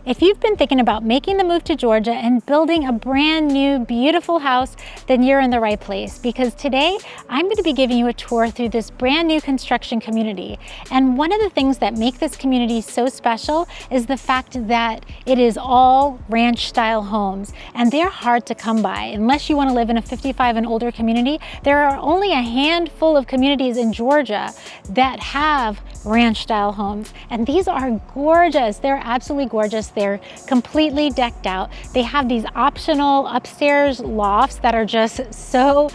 If you've been thinking about making the move to Georgia and building a brand new, beautiful house, then you're in the right place, because today I'm going to be giving you a tour through this brand new construction community. And one of the things that make this community so special is the fact that it is all ranch style homes, and they're hard to come by. Unless you want to live in a 55 and older community, there are only a handful of communities in Georgia that have ranch style homes, and these are gorgeous. They're absolutely gorgeous. They're completely decked out. They have these optional upstairs lofts that are just so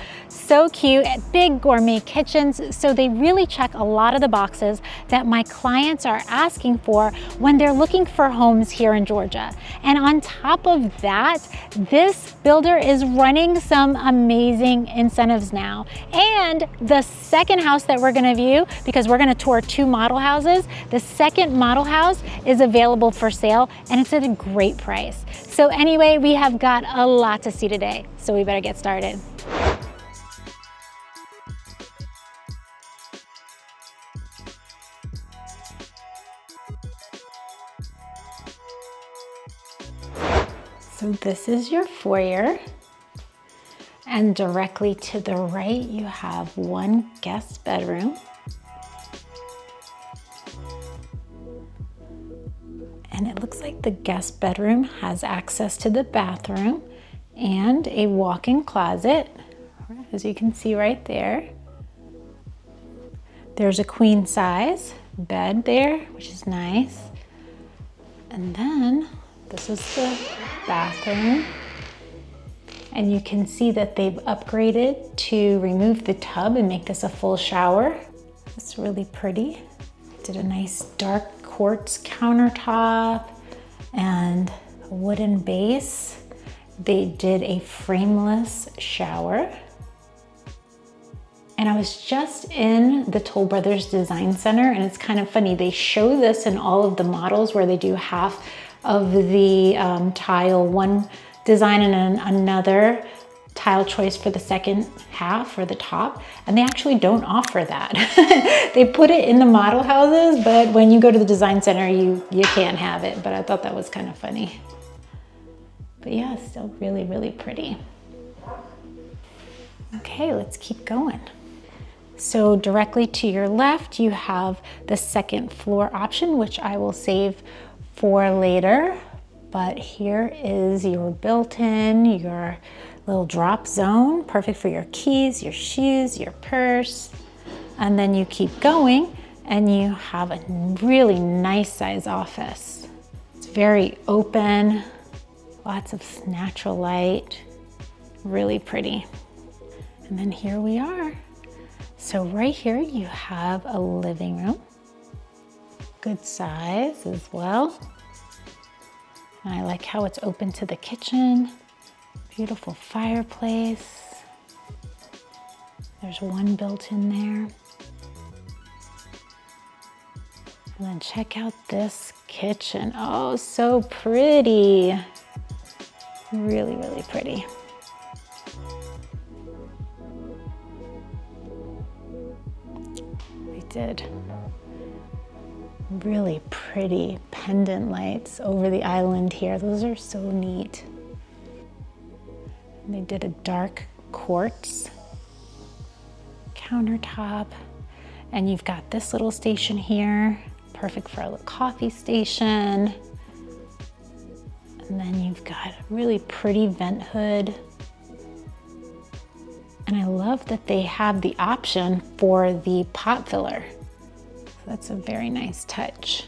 cute, big gourmet kitchens. So they really check a lot of the boxes that my clients are asking for when they're looking for homes here in Georgia. And on top of that, this builder is running some amazing incentives now. And the second house that we're gonna view, because we're gonna tour two model houses, the second model house is available for sale, and it's at a great price. So anyway, we have got a lot to see today, so we better get started. So this is your foyer, and directly to the right you have one guest bedroom. And it looks like the guest bedroom has access to the bathroom and a walk-in closet, as you can see right there. There's a queen size bed there, which is nice. And then this is the bathroom. And you can see that they've upgraded to remove the tub and make this a full shower. It's really pretty. Did a nice dark quartz countertop and a wooden base. They did a frameless shower. And I was just in the Toll Brothers Design Center, and it's kind of funny. They show this in all of the models where they do half of the tile, one design and another tile choice for the second half or the top, and they actually don't offer that. They put it in the model houses, but when you go to the design center, you can't have it. But I thought that was kind of funny. But yeah, still really, really pretty. Okay, let's keep going. So directly to your left, you have the second floor option, which I will save for later. But here is your built-in, your little drop zone, perfect for your keys, your shoes, your purse. And then you keep going and you have a really nice size office. It's very open, lots of natural light, really pretty. And then here we are. So right here you have a living room, good size as well. And I like how it's open to the kitchen. Beautiful fireplace. There's one built in there. And then check out this kitchen. Oh, so pretty. Really, really pretty. We did really pretty pendant lights over the island here. Those are so neat. And they did a dark quartz countertop. And you've got this little station here, perfect for a little coffee station. And then you've got a really pretty vent hood. And I love that they have the option for the pot filler. That's a very nice touch.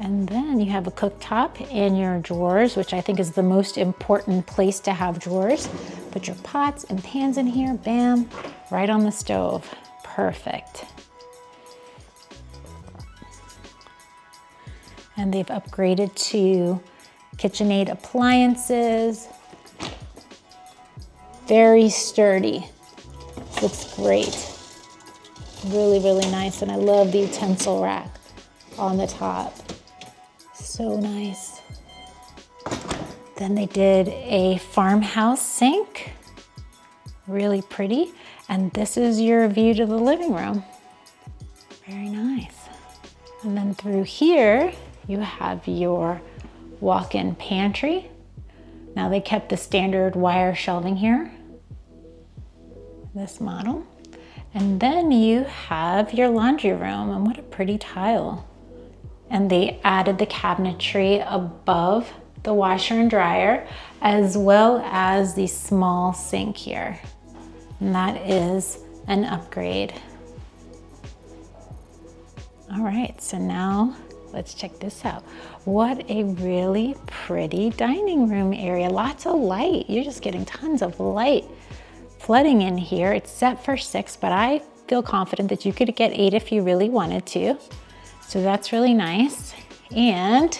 And then you have a cooktop and your drawers, which I think is the most important place to have drawers. Put your pots and pans in here, bam, right on the stove. Perfect. And they've upgraded to KitchenAid appliances. Very sturdy. Looks great. Really, really nice. And I love the utensil rack on the top. So nice. Then they did a farmhouse sink. Really pretty. And this is your view to the living room. Very nice. And then through here, you have your walk-in pantry. Now they kept the standard wire shelving here, this model. And then you have your laundry room, and what a pretty tile. And they added the cabinetry above the washer and dryer, as well as the small sink here. And that is an upgrade. All right, so now let's check this out. What a really pretty dining room area. Lots of light. You're just getting tons of light flooding in here. It's set for 6, but I feel confident that you could get 8 if you really wanted to. So that's really nice. And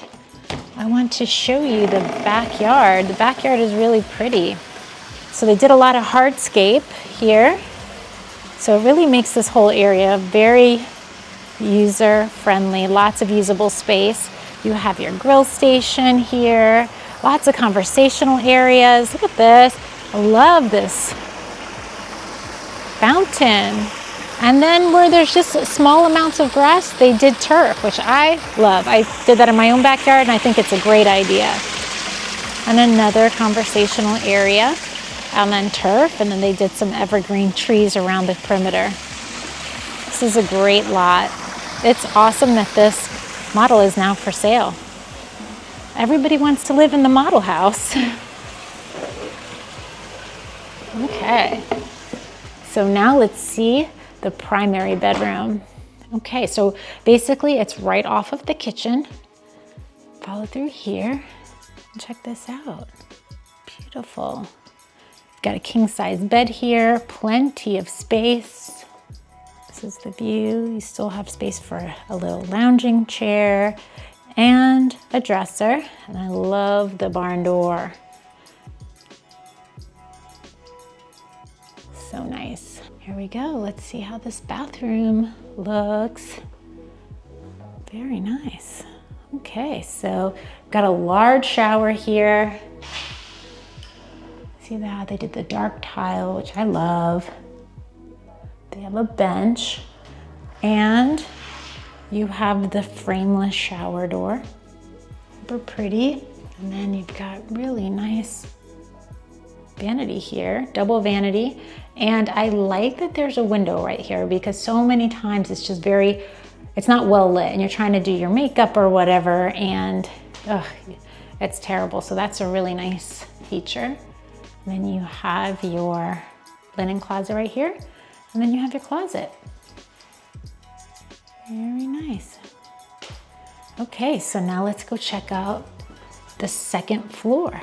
I want to show you the backyard. The backyard is really pretty. So they did a lot of hardscape here. So it really makes this whole area very user-friendly, lots of usable space. You have your grill station here, lots of conversational areas. Look at this. I love this fountain. And then where there's just small amounts of grass, they did turf, which I love. I did that in my own backyard, and I think it's a great idea. And another conversational area, and then turf, and then they did some evergreen trees around the perimeter. This is a great lot. It's awesome that this model is now for sale. Everybody wants to live in the model house. Okay, so now let's see the primary bedroom. Okay, so basically it's right off of the kitchen. Follow through here. Check this out. Beautiful. Got a king size bed here, plenty of space. This is the view. You still have space for a little lounging chair and a dresser. And I love the barn door. So nice. Here we go. Let's see how this bathroom looks. Very nice. Okay, so got a large shower here. See that? They did the dark tile, which I love. They have a bench, and you have the frameless shower door. Super pretty. And then you've got really nice vanity here, double vanity. And I like that there's a window right here, because so many times it's just it's not well lit, and you're trying to do your makeup or whatever, and it's terrible. So that's a really nice feature. And then you have your linen closet right here, and then you have your closet. Very nice. Okay, so now let's go check out the second floor.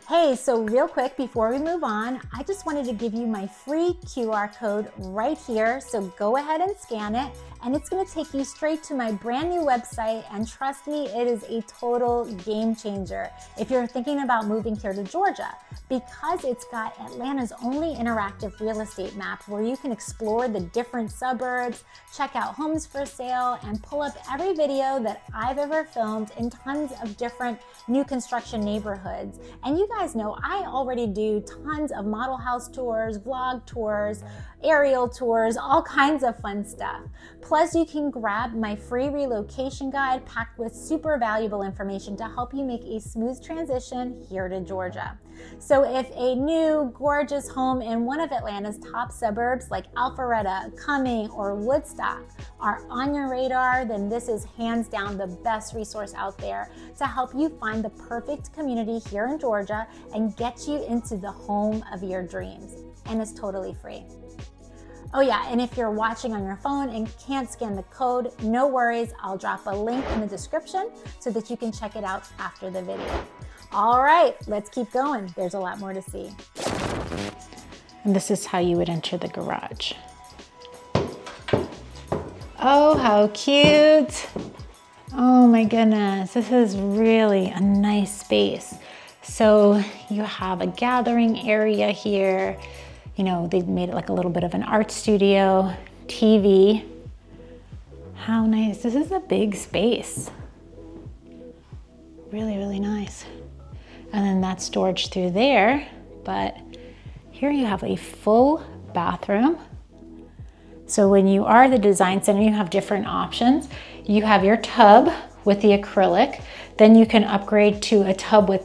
Hey, so real quick before we move on, I just wanted to give you my free QR code right here. So go ahead and scan it, and it's gonna take you straight to my brand new website. And trust me, it is a total game changer if you're thinking about moving here to Georgia, because it's got Atlanta's only interactive real estate map where you can explore the different suburbs, check out homes for sale, and pull up every video that I've ever filmed in tons of different new construction neighborhoods. And you guys know I already do tons of model house tours, vlog tours, aerial tours, all kinds of fun stuff. Plus, you can grab my free relocation guide packed with super valuable information to help you make a smooth transition here to Georgia. So if a new gorgeous home in one of Atlanta's top suburbs like Alpharetta, Cumming, or Woodstock are on your radar, then this is hands down the best resource out there to help you find the perfect community here in Georgia and get you into the home of your dreams. And it's totally free. Oh yeah, and if you're watching on your phone and can't scan the code, no worries, I'll drop a link in the description so that you can check it out after the video. All right, let's keep going. There's a lot more to see. And this is how you would enter the garage. Oh, how cute. Oh my goodness, this is really a nice space. So you have a gathering area here. You know, they've made it like a little bit of an art studio, TV. How nice. This is a big space. Really, really nice. And then that's storage through there. But here you have a full bathroom. So when you are the design center, you have different options. you have your tub with the acrylic. Then you can upgrade to a tub with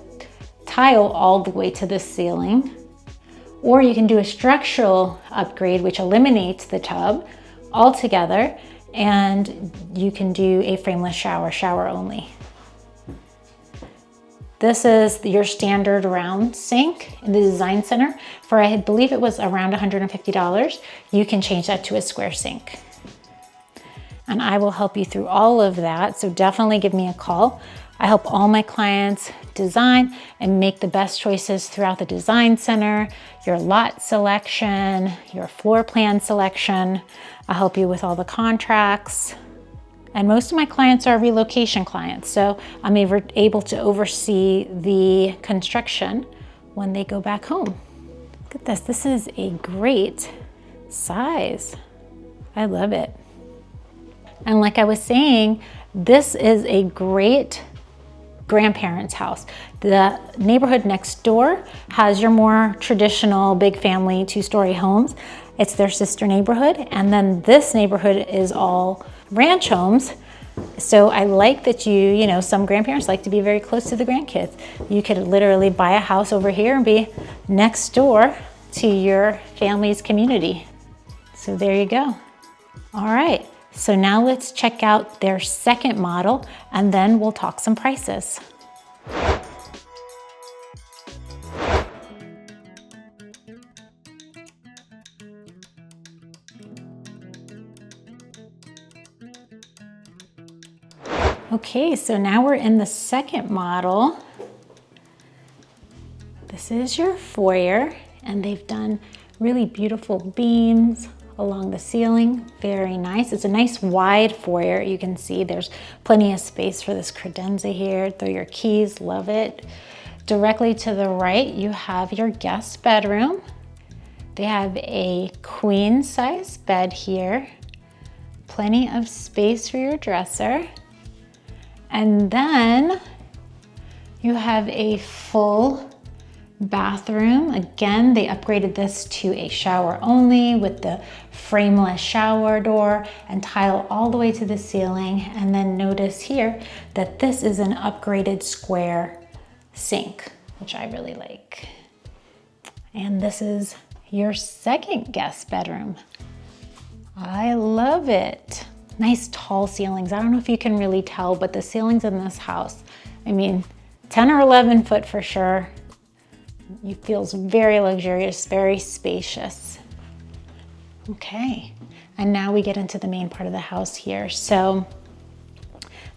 tile all the way to the ceiling. Or you can do a structural upgrade, which eliminates the tub altogether, and you can do a frameless shower only. This is your standard round sink in the design center. For, I believe it was around $150. You can change that to a square sink. And I will help you through all of that, so definitely give me a call. I help all my clients design and make the best choices throughout the design center, your lot selection, your floor plan selection. I'll help you with all the contracts. And most of my clients are relocation clients, so I'm able to oversee the construction when they go back home. Look at this. This is a great size. I love it. And like I was saying, this is a great grandparents' house. The neighborhood next door has your more traditional big family 2-story homes. It's their sister neighborhood. And then this neighborhood is all ranch homes. So I like that you know, some grandparents like to be very close to the grandkids. You could literally buy a house over here and be next door to your family's community. So there you go. All right, so now let's check out their second model and then we'll talk some prices. Okay, so now we're in the second model. This is your foyer, and they've done really beautiful beams along the ceiling. Very nice. It's a nice wide foyer. You can see there's plenty of space for this credenza here. Throw your keys, love it. Directly to the right, you have your guest bedroom. They have a queen size bed here. Plenty of space for your dresser. And then you have a full bathroom. Again, they upgraded this to a shower only with the frameless shower door and tile all the way to the ceiling. And then notice here that this is an upgraded square sink, which I really like. And this is your second guest bedroom. I love it. Nice tall ceilings. I don't know if you can really tell, but the ceilings in this house, I mean, 10 or 11 foot for sure. It feels very luxurious, very spacious. Okay, and now we get into the main part of the house here. So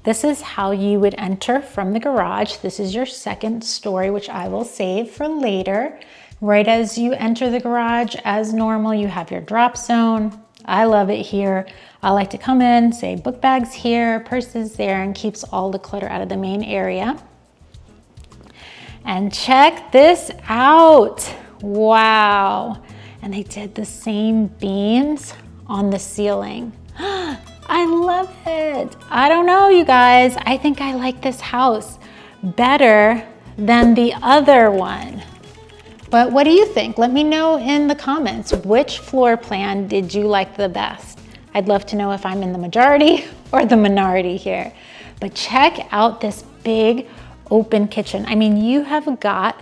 this is how you would enter from the garage. This is your second story, which I will save for later. Right as you enter the garage, as normal, you have your drop zone. I love it here. I like to come in, say book bags here, purses there, and keeps all the clutter out of the main area. And check this out. Wow. And they did the same beams on the ceiling. I love it. I don't know, you guys. I think I like this house better than the other one. But what do you think? Let me know in the comments, which floor plan did you like the best? I'd love to know if I'm in the majority or the minority here. But check out this big open kitchen. I mean, you have got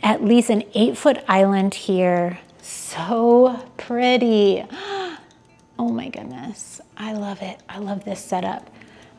at least an 8-foot island here. So pretty. Oh my goodness. I love it. I love this setup.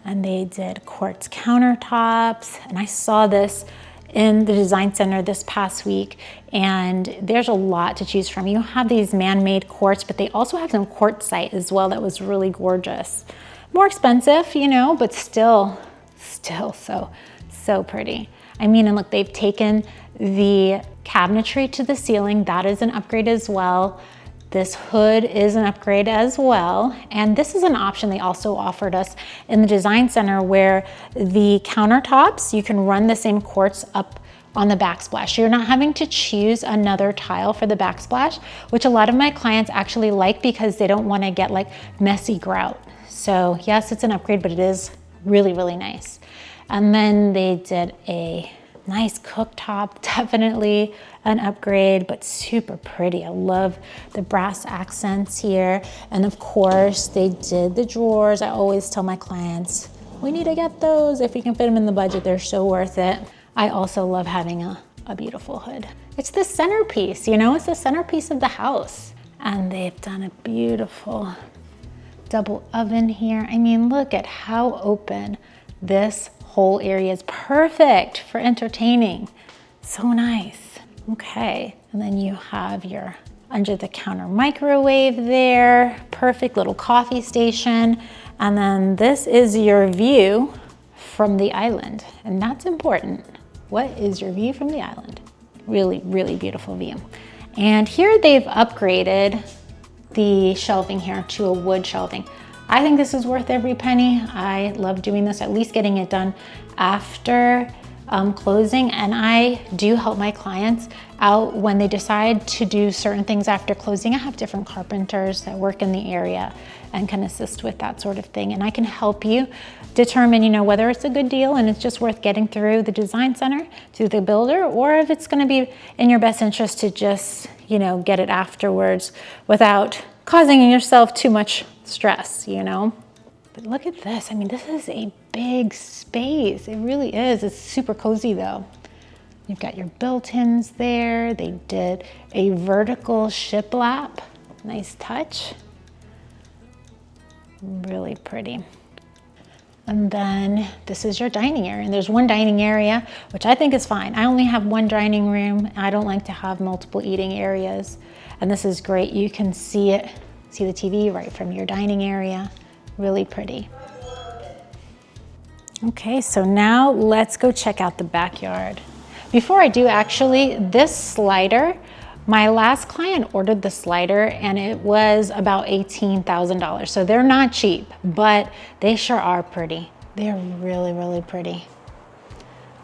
And they did quartz countertops. And I saw this in the design center this past week, and there's a lot to choose from. You have these man-made quartz, but they also have some quartzite as well that was really gorgeous. More expensive, you know, but still so pretty. I mean, and look, they've taken the cabinetry to the ceiling. That is an upgrade as well. This hood is an upgrade as well. And this is an option they also offered us in the design center, where the countertops, you can run the same quartz up on the backsplash. You're not having to choose another tile for the backsplash, which a lot of my clients actually like because they don't want to get like messy grout. So yes, it's an upgrade, but it is really, really nice. And then they did a Nice cooktop, definitely an upgrade, but super pretty. I love the brass accents here. And of course, they did the drawers. I always tell my clients, we need to get those. If we can fit them in the budget, they're so worth it. I also love having a beautiful hood. It's the centerpiece, you know, it's the centerpiece of the house. And they've done a beautiful double oven here. I mean, look at how open this whole area is. Perfect for entertaining. So nice. Okay, and then you have your under the counter microwave there. Perfect little coffee station. And then this is your view from the island. And that's important. What is your view from the island? Really, really beautiful view. And here they've upgraded the shelving here to a wood shelving. I think this is worth every penny. I love doing this, at least getting it done after closing. And I do help my clients out when they decide to do certain things after closing. I have different carpenters that work in the area and can assist with that sort of thing. And I can help you determine, you know, whether it's a good deal and it's just worth getting through the design center to the builder, or if it's going to be in your best interest to just, you know, get it afterwards without causing yourself too much stress, you know. But look at this. I mean, this is a big space. It really is. It's super cozy though. You've got your built-ins there. They did a vertical shiplap. Nice touch. Really pretty. And then this is your dining area. And there's one dining area, which I think is fine. I only have one dining room. I don't like to have multiple eating areas. And this is great. You can see it, see the TV right from your dining area. Really pretty. Okay, so now let's go check out the backyard. Before I do, actually, this slider, my last client ordered the slider and it was about $18,000. So they're not cheap, but they sure are pretty. They're really, really pretty.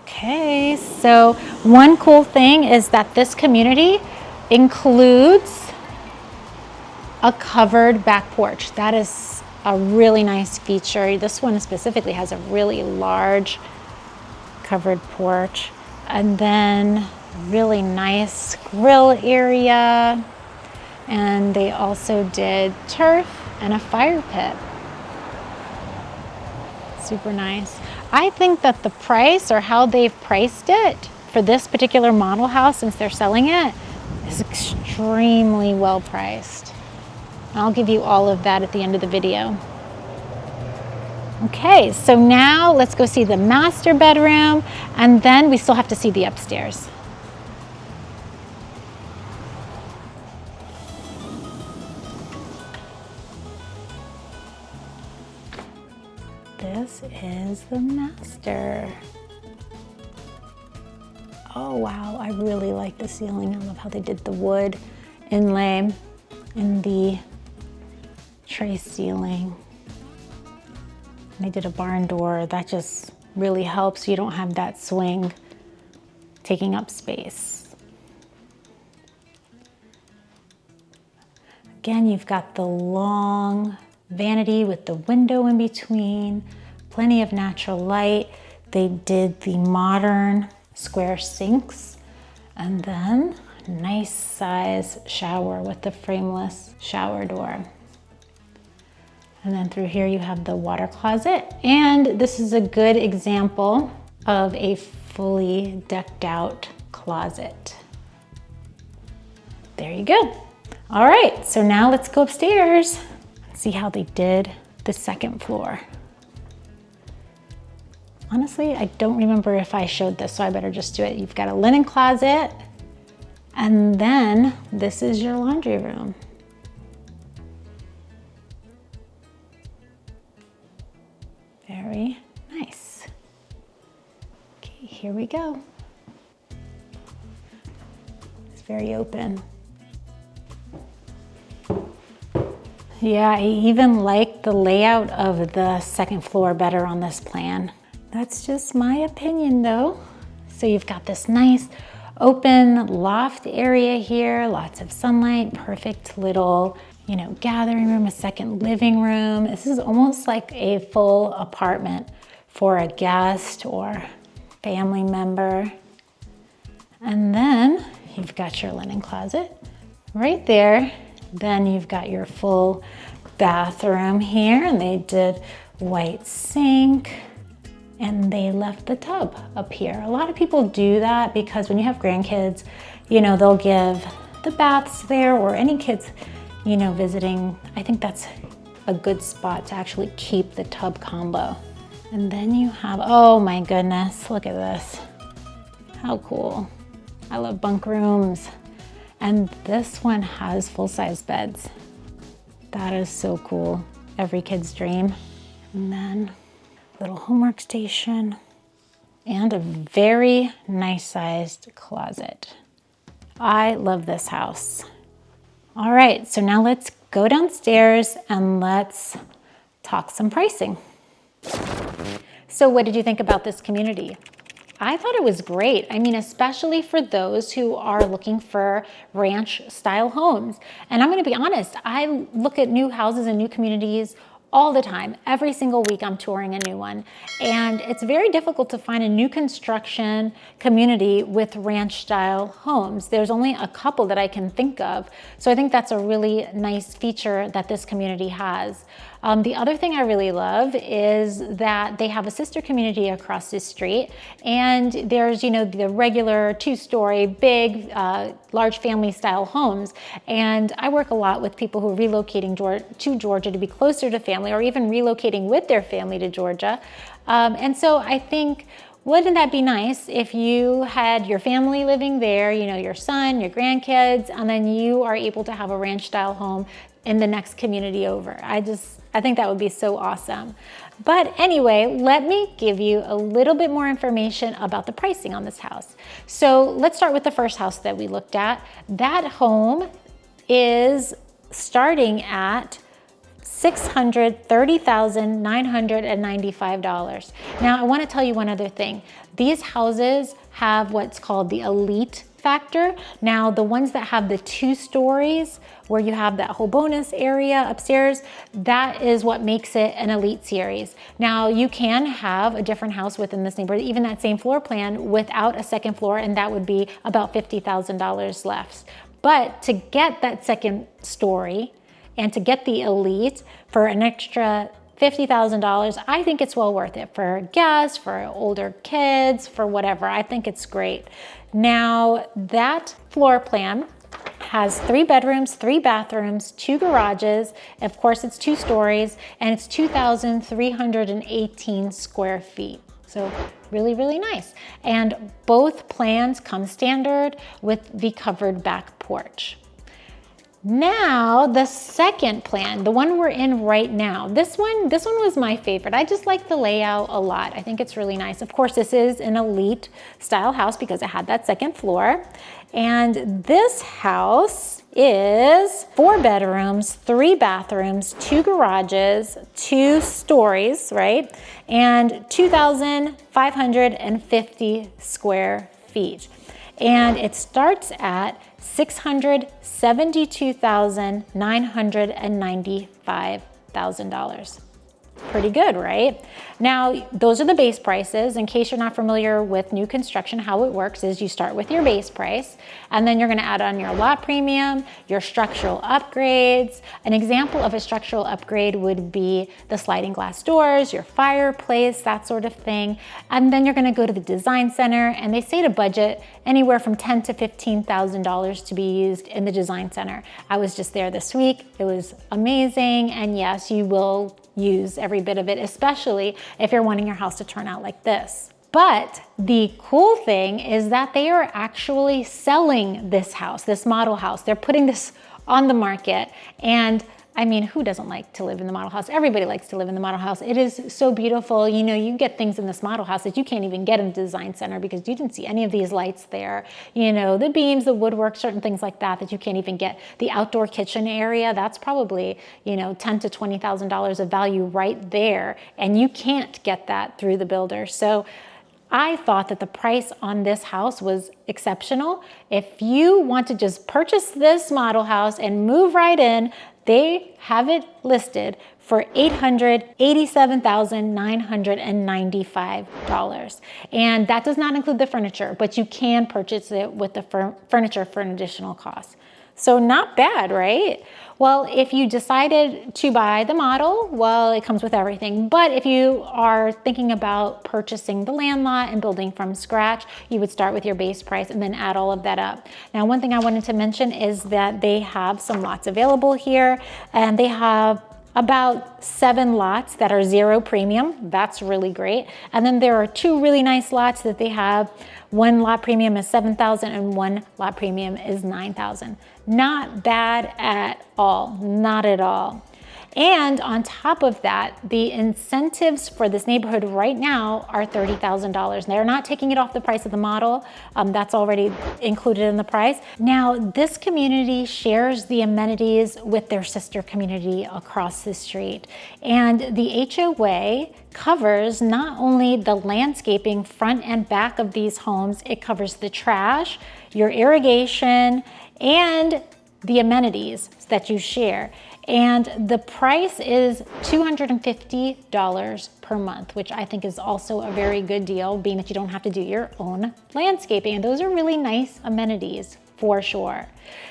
Okay, so one cool thing is that this community includes a covered back porch. That is a really nice feature. This one specifically has a really large covered porch. And then really nice grill area. And they also did turf and a fire pit. Super nice. I think that the price, or how they've priced it for this particular model house, since they're selling it, is extremely well priced. I'll give you all of that at the end of the video. Okay, so now let's go see the master bedroom, and then we still have to see the upstairs. This is the master. Oh wow, I really like the ceiling. I love how they did the wood inlay in the tray ceiling. They did a barn door. That just really helps. You don't have that swing taking up space. Again, you've got the long vanity with the window in between, plenty of natural light. They did the modern square sinks, and then a nice size shower with the frameless shower door. And then through here you have the water closet. And this is a good example of a fully decked out closet. There you go. All right, so now let's go upstairs and see how they did the second floor. Honestly, I don't remember if I showed this, so I better just do it. You've got a linen closet, and then this is your laundry room. Very nice. Okay, here we go. It's very open. Yeah, I even like the layout of the second floor better on this plan. That's just my opinion though. So you've got this nice open loft area here, lots of sunlight, perfect little, you know, gathering room, a second living room. This is almost like a full apartment for a guest or family member. And then you've got your linen closet right there. Then you've got your full bathroom here, and they did white sink, and they left the tub up here. A lot of people do that because when you have grandkids, you know, they'll give the baths there, or any kids, you know, visiting. I think that's a good spot to actually keep the tub combo. And then you have, oh my goodness, look at this. How cool. I love bunk rooms. And this one has full-size beds. That is so cool. Every kid's dream. And then little homework station and a very nice sized closet. I love this house. All right, so now let's go downstairs and let's talk some pricing. So what did you think about this community? I thought it was great. I mean, especially for those who are looking for ranch style homes. And I'm gonna be honest, I look at new houses and new communities all the time. Every single week I'm touring a new one. And it's very difficult to find a new construction community with ranch style homes. There's only a couple that I can think of. So I think that's a really nice feature that this community has. The other thing I really love is that they have a sister community across the street, and there's, you know, the regular 2-story, big, large family style homes. And I work a lot with people who are relocating to Georgia to be closer to family, or even relocating with their family to Georgia. And so I think, wouldn't that be nice if you had your family living there, you know, your son, your grandkids, and then you are able to have a ranch style home in the next community over. I think that would be so awesome. But anyway, let me give you a little bit more information about the pricing on this house. So let's start with the first house that we looked at. That home is starting at $630,995. Now, I want to tell you one other thing. These houses have what's called the elite factor. Now, the ones that have the 2 stories, where you have that whole bonus area upstairs, that is what makes it an elite series. Now, you can have a different house within this neighborhood, even that same floor plan, without a second floor, and that would be about $50,000 less. But to get that second story and to get the elite for an extra $50,000, I think it's well worth it for guests, for older kids, for whatever. I think it's great. Now, that floor plan has 3 bedrooms, 3 bathrooms, 2 garages. Of course, it's 2 stories, and it's 2,318 square feet. So really, really nice. And both plans come standard with the covered back porch. Now, the second plan, the one we're in right now, this one was my favorite. I just like the layout a lot. I think it's really nice. Of course, this is an elite style house because it had that second floor. And this house is 4 bedrooms, 3 bathrooms, 2 garages, 2 stories, right? And 2,550 square feet. And it starts at $672,995. Pretty good, right? Now, those are the base prices. In case you're not familiar with new construction, how it works is you start with your base price, and then you're gonna add on your lot premium, your structural upgrades. An example of a structural upgrade would be the sliding glass doors, your fireplace, that sort of thing. And then you're gonna go to the design center, and they say to budget anywhere from $10,000 to $15,000 to be used in the design center. I was just there this week. It was amazing, and yes, you will use every bit of it, especially if you're wanting your house to turn out like this. But the cool thing is that they are actually selling this house, this model house. They're putting this on the market. And I mean, who doesn't like to live in the model house? Everybody likes to live in the model house. It is so beautiful. You know, you get things in this model house that you can't even get in the design center because you didn't see any of these lights there. You know, the beams, the woodwork, certain things like that you can't even get. The outdoor kitchen area, that's probably, you know, $10,000 to $20,000 of value right there. And you can't get that through the builder. So I thought that the price on this house was exceptional. If you want to just purchase this model house and move right in, they have it listed for $887,995. And that does not include the furniture, but you can purchase it with the furniture for an additional cost. So not bad, right? Well, if you decided to buy the model, well, it comes with everything. But if you are thinking about purchasing the land lot and building from scratch, you would start with your base price and then add all of that up. Now, one thing I wanted to mention is that they have some lots available here, and they have about 7 lots that are 0 premium. That's really great. And then there are 2 really nice lots that they have. One lot premium is $7,000 and one lot premium is $9,000. Not bad at all, not at all. And on top of that, the incentives for this neighborhood right now are $30,000. They're not taking it off the price of the model. That's already included in the price. Now, this community shares the amenities with their sister community across the street. And the HOA covers not only the landscaping front and back of these homes, it covers the trash, your irrigation, and the amenities that you share. And the price is $250 per month, which I think is also a very good deal, being that you don't have to do your own landscaping. And those are really nice amenities for sure.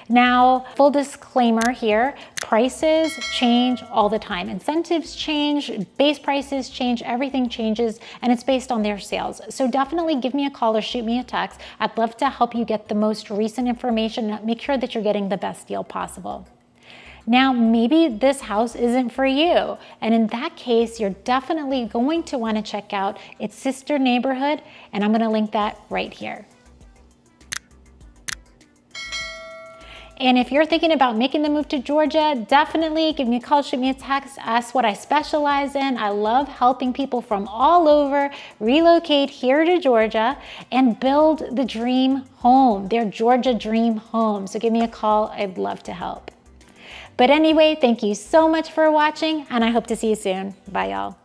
Now, full disclaimer here, prices change all the time. Incentives change, base prices change, everything changes, and it's based on their sales. So definitely give me a call or shoot me a text. I'd love to help you get the most recent information and make sure that you're getting the best deal possible. Now, maybe this house isn't for you. And in that case, you're definitely going to want to check out its sister neighborhood, and I'm going to link that right here. And if you're thinking about making the move to Georgia, definitely give me a call, shoot me a text, ask what I specialize in. I love helping people from all over relocate here to Georgia and build the dream home, their Georgia dream home. So give me a call, I'd love to help. But anyway, thank you so much for watching, and I hope to see you soon. Bye, y'all.